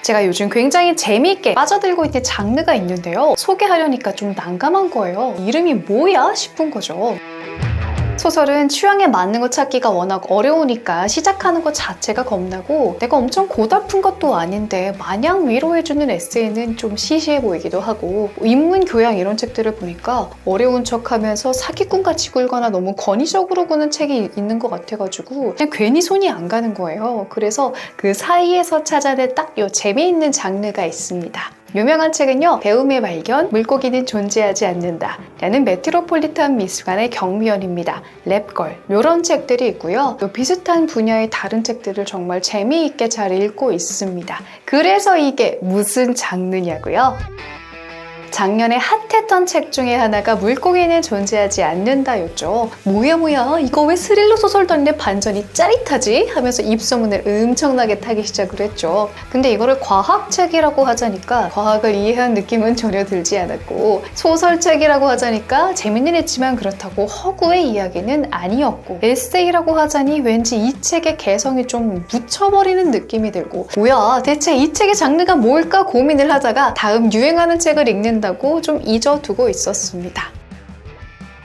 제가 요즘 굉장히 재미있게 빠져들고 있는 장르가 있는데요. 소개하려니까 좀 난감한 거예요. 이름이 뭐야 싶은 거죠. 소설은 취향에 맞는 거 찾기가 워낙 어려우니까 시작하는 것 자체가 겁나고, 내가 엄청 고달픈 것도 아닌데 마냥 위로해주는 에세이는 좀 시시해 보이기도 하고, 인문 교양 이런 책들을 보니까 어려운 척하면서 사기꾼같이 굴거나 너무 권위적으로 구는 책이 있는 것 같아가지고 그냥 괜히 손이 안 가는 거예요. 그래서 그 사이에서 찾아낸 딱 요 재미있는 장르가 있습니다. 유명한 책은요, 배움의 발견, 물고기는 존재하지 않는다 라는 메트로폴리탄 미술관의 경미원입니다. 랩걸, 이런 책들이 있고요. 또 비슷한 분야의 다른 책들을 정말 재미있게 잘 읽고 있습니다. 그래서 이게 무슨 장르냐고요? 작년에 핫했던 책 중에 하나가 물고기는 존재하지 않는다였죠. 뭐야 이거 왜 스릴러 소설도 아닌데 반전이 짜릿하지? 하면서 입소문을 엄청나게 타기 시작을 했죠. 근데 이거를 과학책이라고 하자니까 과학을 이해한 느낌은 전혀 들지 않았고, 소설책이라고 하자니까 재밌는 했지만 그렇다고 허구의 이야기는 아니었고, 에세이라고 하자니 왠지 이 책의 개성이 좀 묻혀버리는 느낌이 들고, 뭐야 대체 이 책의 장르가 뭘까 고민을 하다가 다음 유행하는 책을 읽는다고 좀 잊어두고 있었습니다.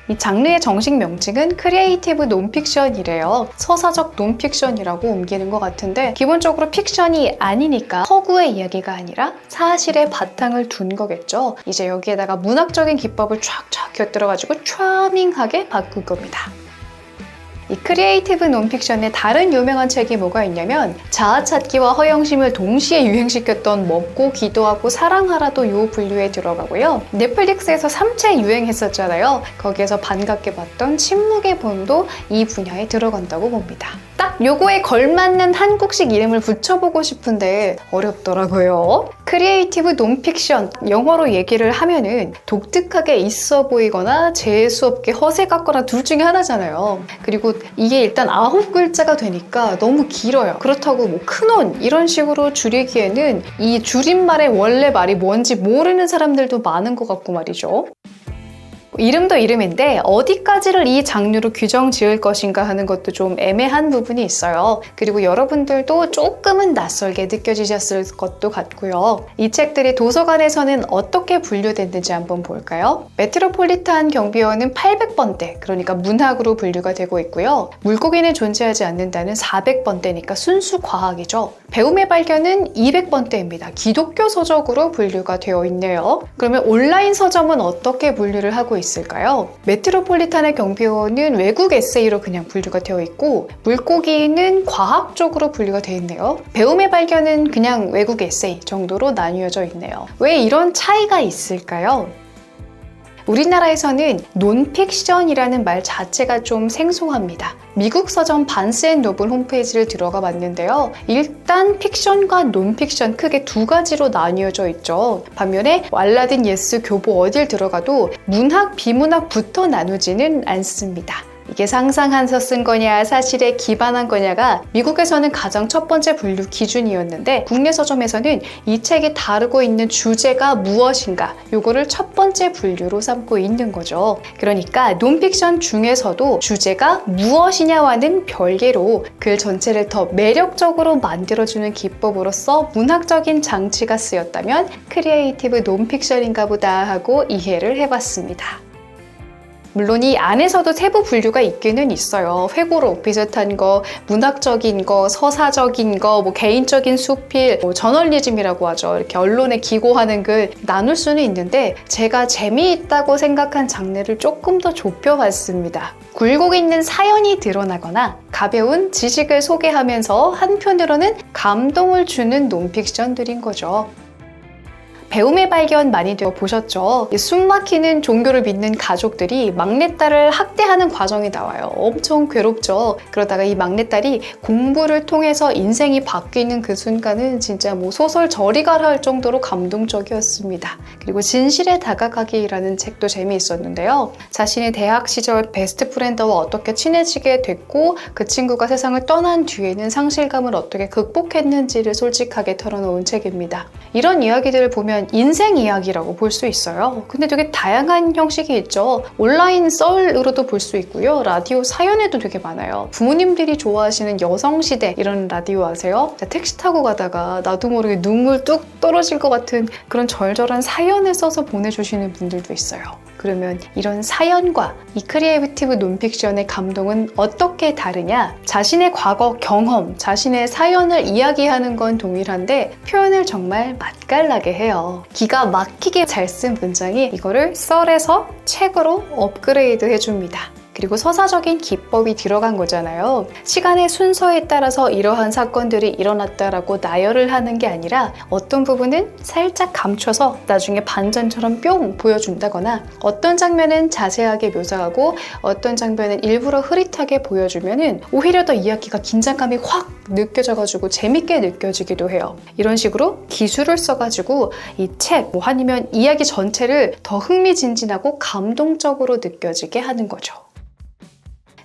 이 장르의 정식 명칭은 크리에이티브 논픽션이래요. 서사적 논픽션이라고 옮기는 것 같은데, 기본적으로 픽션이 아니니까 허구의 이야기가 아니라 사실의 바탕을 둔 거겠죠. 이제 여기에다가 문학적인 기법을 촥촥 곁들여가지고 차밍하게 바꾼 겁니다. 이 크리에이티브 논픽션의 다른 유명한 책이 뭐가 있냐면, 자아찾기와 허영심을 동시에 유행시켰던 먹고 기도하고 사랑하라도 이 분류에 들어가고요. 넷플릭스에서 3체 유행했었잖아요. 거기에서 반갑게 봤던 침묵의 본도 이 분야에 들어간다고 봅니다. 딱 요거에 걸맞는 한국식 이름을 붙여보고 싶은데 어렵더라고요. 크리에이티브 논픽션, 영어로 얘기를 하면은 독특하게 있어 보이거나 재수없게 허세 같거나 둘 중에 하나잖아요. 그리고 이게 일단 9글자가 되니까 너무 길어요. 그렇다고 뭐 큰원 이런 식으로 줄이기에는 이 줄임말의 원래 말이 뭔지 모르는 사람들도 많은 것 같고 말이죠. 이름도 이름인데 어디까지를 이 장르로 규정 지을 것인가 하는 것도 좀 애매한 부분이 있어요. 그리고 여러분들도 조금은 낯설게 느껴지셨을 것도 같고요. 이 책들이 도서관에서는 어떻게 분류됐는지 한번 볼까요? 메트로폴리탄 경비원은 800번대, 그러니까 문학으로 분류가 되고 있고요. 물고기는 존재하지 않는다는 400번대니까 순수 과학이죠. 배움의 발견은 200번대입니다. 기독교 서적으로 분류가 되어 있네요. 그러면 온라인 서점은 어떻게 분류를 하고 있을까요? 메트로폴리탄의 경비원은 외국 에세이로 그냥 분류가 되어 있고, 물고기는 과학 쪽으로 분류가 되어 있네요. 배움의 발견은 그냥 외국 에세이 정도로 나뉘어져 있네요. 왜 이런 차이가 있을까요? 우리나라에서는 논픽션이라는 말 자체가 좀 생소합니다. 미국 서점 바언스 앤 노블 홈페이지를 들어가 봤는데요. 일단 픽션과 논픽션 크게 두 가지로 나뉘어져 있죠. 반면에 알라딘, 예스, 교보 어딜 들어가도 문학, 비문학부터 나누지는 않습니다. 이게 상상해서 쓴 거냐, 사실에 기반한 거냐가 미국에서는 가장 첫 번째 분류 기준이었는데, 국내 서점에서는 이 책이 다루고 있는 주제가 무엇인가, 요거를 첫 번째 분류로 삼고 있는 거죠. 그러니까 논픽션 중에서도 주제가 무엇이냐와는 별개로 글 전체를 더 매력적으로 만들어주는 기법으로서 문학적인 장치가 쓰였다면 크리에이티브 논픽션인가 보다 하고 이해를 해봤습니다. 물론 이 안에서도 세부 분류가 있기는 있어요. 회고록 비슷한 거, 문학적인 거, 서사적인 거, 뭐 개인적인 수필, 뭐 저널리즘이라고 하죠. 이렇게 언론에 기고하는 글 나눌 수는 있는데, 제가 재미있다고 생각한 장르를 조금 더 좁혀봤습니다. 굴곡 있는 사연이 드러나거나 가벼운 지식을 소개하면서 한편으로는 감동을 주는 논픽션들인 거죠. 배움의 발견 많이 보셨죠? 숨막히는 종교를 믿는 가족들이 막내딸을 학대하는 과정이 나와요. 엄청 괴롭죠? 그러다가 이 막내딸이 공부를 통해서 인생이 바뀌는 그 순간은 진짜 뭐 소설 저리가라 할 정도로 감동적이었습니다. 그리고 진실에 다가가기라는 책도 재미있었는데요. 자신이 대학 시절 베스트 프렌드와 어떻게 친해지게 됐고, 그 친구가 세상을 떠난 뒤에는 상실감을 어떻게 극복했는지를 솔직하게 털어놓은 책입니다. 이런 이야기들을 보면 인생 이야기라고 볼 수 있어요. 근데 되게 다양한 형식이 있죠. 온라인 썰으로도 볼 수 있고요. 라디오 사연에도 되게 많아요. 부모님들이 좋아하시는 여성시대 이런 라디오 아세요? 택시 타고 가다가 나도 모르게 눈물 뚝 떨어질 것 같은 그런 절절한 사연을 써서 보내주시는 분들도 있어요. 그러면 이런 사연과 이 크리에이티브 논픽션의 감동은 어떻게 다르냐? 자신의 과거 경험, 자신의 사연을 이야기하는 건 동일한데 표현을 정말 맛깔나게 해요. 기가 막히게 잘 쓴 문장이 이거를 썰에서 책으로 업그레이드 해줍니다. 그리고 서사적인 기법이 들어간 거잖아요. 시간의 순서에 따라서 이러한 사건들이 일어났다라고 나열을 하는 게 아니라 어떤 부분은 살짝 감춰서 나중에 반전처럼 뿅 보여준다거나 어떤 장면은 자세하게 묘사하고 어떤 장면은 일부러 흐릿하게 보여주면은 오히려 더 이야기가 긴장감이 확 느껴져가지고 재밌게 느껴지기도 해요. 이런 식으로 기술을 써가지고 이 책, 아니면 이야기 전체를 더 흥미진진하고 감동적으로 느껴지게 하는 거죠.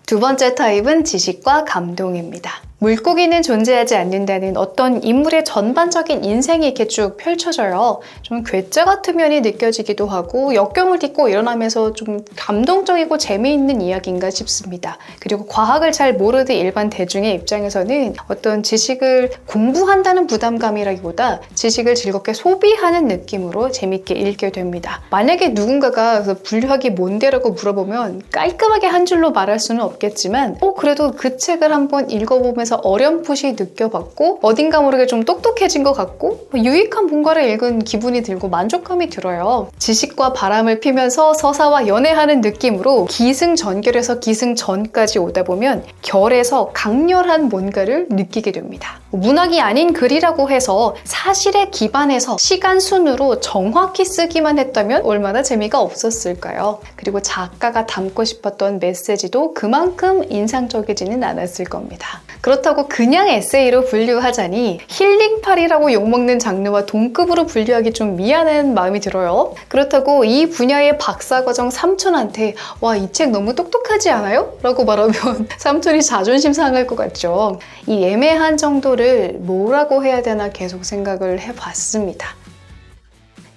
두 번째 타입은 지식과 감동입니다. 물고기는 존재하지 않는다는 어떤 인물의 전반적인 인생이 이렇게 쭉 펼쳐져요. 좀 괴짜 같은 면이 느껴지기도 하고 역경을 딛고 일어나면서 좀 감동적이고 재미있는 이야기인가 싶습니다. 그리고 과학을 잘 모르는 일반 대중의 입장에서는 어떤 지식을 공부한다는 부담감이라기보다 지식을 즐겁게 소비하는 느낌으로 재밌게 읽게 됩니다. 만약에 누군가가 분류학이 뭔데라고 물어보면 깔끔하게 한 줄로 말할 수는 없겠지만 그래도 그 책을 한번 읽어보면서 어렴풋이 느껴봤고 어딘가 모르게 좀 똑똑해진 것 같고 유익한 뭔가를 읽은 기분이 들고 만족감이 들어요. 지식과 바람을 피면서 서사와 연애하는 느낌으로 기승전결에서 기승전까지 오다 보면 결에서 강렬한 뭔가를 느끼게 됩니다. 문학이 아닌 글이라고 해서 사실에 기반해서 시간 순으로 정확히 쓰기만 했다면 얼마나 재미가 없었을까요? 그리고 작가가 담고 싶었던 메시지도 그만큼 인상적이지는 않았을 겁니다. 그렇다고 그냥 에세이로 분류하자니 힐링팔이라고 욕먹는 장르와 동급으로 분류하기 좀 미안한 마음이 들어요. 그렇다고 이 분야의 박사과정 삼촌한테 와, 이 책 너무 똑똑하지 않아요? 라고 말하면 삼촌이 자존심 상할 것 같죠. 이 애매한 정도를 뭐라고 해야 되나 계속 생각을 해봤습니다.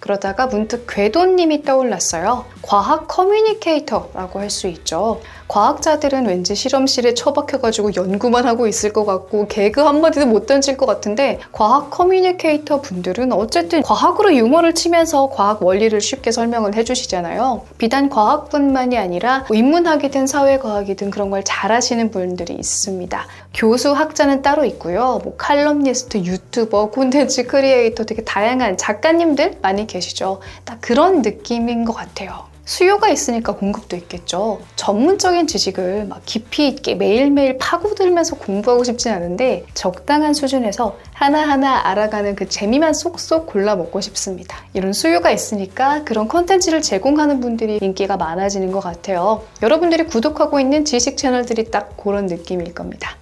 그러다가 문득 궤도님이 떠올랐어요. 과학 커뮤니케이터라고 할 수 있죠. 과학자들은 왠지 실험실에 처박혀가지고 연구만 하고 있을 것 같고 개그 한마디도 못 던질 것 같은데 과학 커뮤니케이터 분들은 어쨌든 과학으로 유머를 치면서 과학 원리를 쉽게 설명을 해주시잖아요. 비단 과학뿐만이 아니라 인문학이든 사회과학이든 그런 걸 잘하시는 분들이 있습니다. 교수, 학자는 따로 있고요. 칼럼니스트, 유튜버, 콘텐츠 크리에이터 되게 다양한 작가님들 많이 계시죠. 딱 그런 느낌인 것 같아요. 수요가 있으니까 공급도 있겠죠. 전문적인 지식을 막 깊이 있게 매일매일 파고들면서 공부하고 싶진 않은데 적당한 수준에서 하나하나 알아가는 그 재미만 쏙쏙 골라 먹고 싶습니다. 이런 수요가 있으니까 그런 콘텐츠를 제공하는 분들이 인기가 많아지는 것 같아요. 여러분들이 구독하고 있는 지식 채널들이 딱 그런 느낌일 겁니다.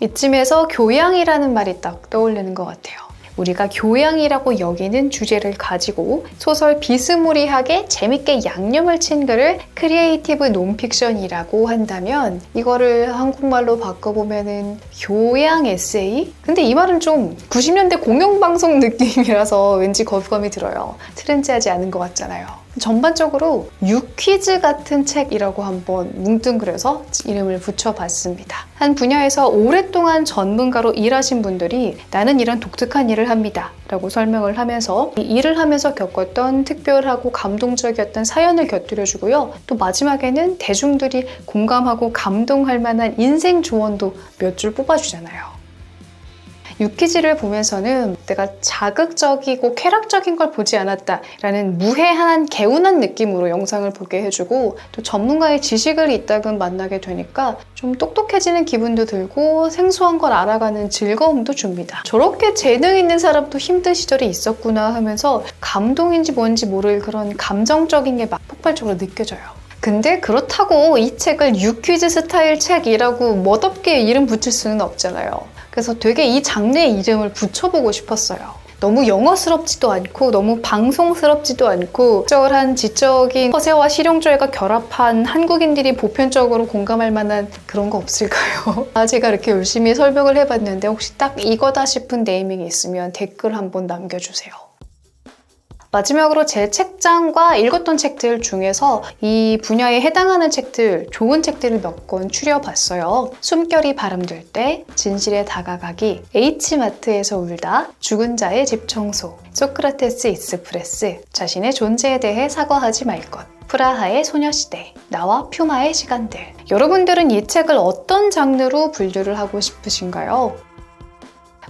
이쯤에서 교양이라는 말이 딱 떠오르는 것 같아요. 우리가 교양이라고 여기는 주제를 가지고 소설 비스무리하게 재밌게 양념을 친 글을 크리에이티브 논픽션이라고 한다면 이거를 한국말로 바꿔보면은 교양 에세이? 근데 이 말은 좀 90년대 공영방송 느낌이라서 왠지 거부감이 들어요. 트렌디하지 않은 것 같잖아요. 전반적으로 유퀴즈 같은 책이라고 한번 뭉뚱그려서 이름을 붙여봤습니다. 한 분야에서 오랫동안 전문가로 일하신 분들이 나는 이런 독특한 일을 합니다 라고 설명을 하면서 이 일을 하면서 겪었던 특별하고 감동적이었던 사연을 곁들여주고요. 또 마지막에는 대중들이 공감하고 감동할 만한 인생 조언도 몇 줄 뽑아주잖아요. 유퀴즈를 보면서는 내가 자극적이고 쾌락적인 걸 보지 않았다라는 무해한 개운한 느낌으로 영상을 보게 해주고 또 전문가의 지식을 이따금 만나게 되니까 좀 똑똑해지는 기분도 들고 생소한 걸 알아가는 즐거움도 줍니다. 저렇게 재능 있는 사람도 힘든 시절이 있었구나 하면서 감동인지 뭔지 모를 그런 감정적인 게 막 폭발적으로 느껴져요. 근데 그렇다고 이 책을 유퀴즈 스타일 책이라고 멋없게 이름 붙일 수는 없잖아요. 그래서 되게 이 장르의 이름을 붙여보고 싶었어요. 너무 영어스럽지도 않고 너무 방송스럽지도 않고 적절한 지적인 허세와 실용주의가 결합한 한국인들이 보편적으로 공감할 만한 그런 거 없을까요? 제가 이렇게 열심히 설명을 해봤는데 혹시 딱 이거다 싶은 네이밍이 있으면 댓글 한번 남겨주세요. 마지막으로 제 책장과 읽었던 책들 중에서 이 분야에 해당하는 책들, 좋은 책들을 몇 권 추려봤어요. 숨결이 바람들 때, 진실에 다가가기, H마트에서 울다, 죽은 자의 집 청소, 소크라테스 익스프레스, 자신의 존재에 대해 사과하지 말 것, 프라하의 소녀시대, 나와 퓨마의 시간들. 여러분들은 이 책을 어떤 장르로 분류를 하고 싶으신가요?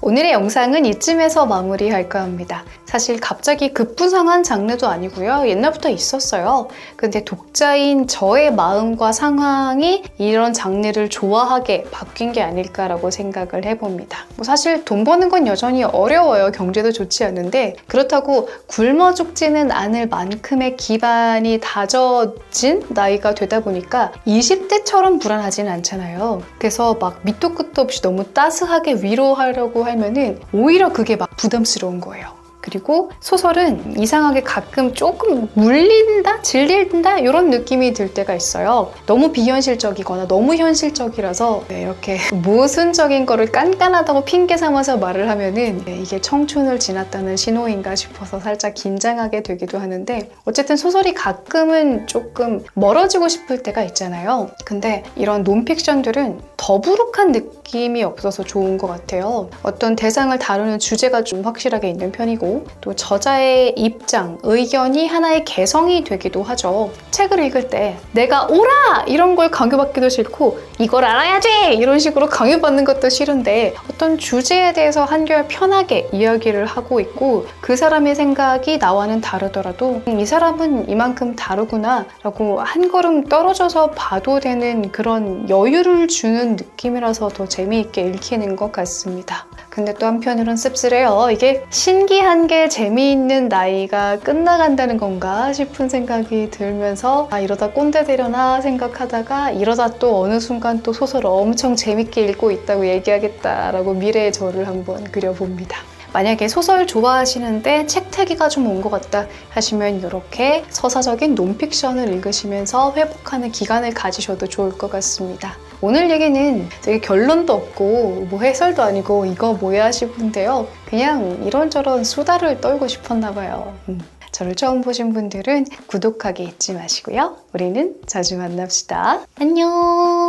오늘의 영상은 이쯤에서 마무리할까 합니다. 사실 갑자기 급부상한 장르도 아니고요. 옛날부터 있었어요. 근데 독자인 저의 마음과 상황이 이런 장르를 좋아하게 바뀐 게 아닐까라고 생각을 해봅니다. 사실 돈 버는 건 여전히 어려워요. 경제도 좋지 않은데 그렇다고 굶어 죽지는 않을 만큼의 기반이 다져진 나이가 되다 보니까 20대처럼 불안하진 않잖아요. 그래서 막 밑도 끝도 없이 너무 따스하게 위로하려고 하면은 오히려 그게 막 부담스러운 거예요. 그리고 소설은 이상하게 가끔 조금 물린다? 질린다? 이런 느낌이 들 때가 있어요. 너무 비현실적이거나 너무 현실적이라서 이렇게 모순적인 거를 깐깐하다고 핑계 삼아서 말을 하면은 이게 청춘을 지났다는 신호인가 싶어서 살짝 긴장하게 되기도 하는데 어쨌든 소설이 가끔은 조금 멀어지고 싶을 때가 있잖아요. 근데 이런 논픽션들은 더부룩한 느낌이 없어서 좋은 것 같아요. 어떤 대상을 다루는 주제가 좀 확실하게 있는 편이고 또 저자의 입장, 의견이 하나의 개성이 되기도 하죠. 책을 읽을 때 내가 옳아! 이런 걸 강요받기도 싫고 이걸 알아야지! 이런 식으로 강요받는 것도 싫은데 어떤 주제에 대해서 한결 편하게 이야기를 하고 있고 그 사람의 생각이 나와는 다르더라도 이 사람은 이만큼 다르구나 라고 한 걸음 떨어져서 봐도 되는 그런 여유를 주는 느낌이라서 더 재미있게 읽히는 것 같습니다. 근데 또 한편으론 씁쓸해요. 이게 신기한 게 재미있는 나이가 끝나간다는 건가 싶은 생각이 들면서 이러다 꼰대 되려나 생각하다가 이러다 또 어느 순간 또 소설을 엄청 재밌게 읽고 있다고 얘기하겠다라고 미래의 저를 한번 그려봅니다. 만약에 소설 좋아하시는데 책태기가 좀 온 것 같다 하시면 이렇게 서사적인 논픽션을 읽으시면서 회복하는 기간을 가지셔도 좋을 것 같습니다. 오늘 얘기는 되게 결론도 없고 뭐 해설도 아니고 이거 뭐야 싶은데요. 그냥 이런저런 수다를 떨고 싶었나 봐요. 저를 처음 보신 분들은 구독하기 잊지 마시고요. 우리는 자주 만납시다. 안녕!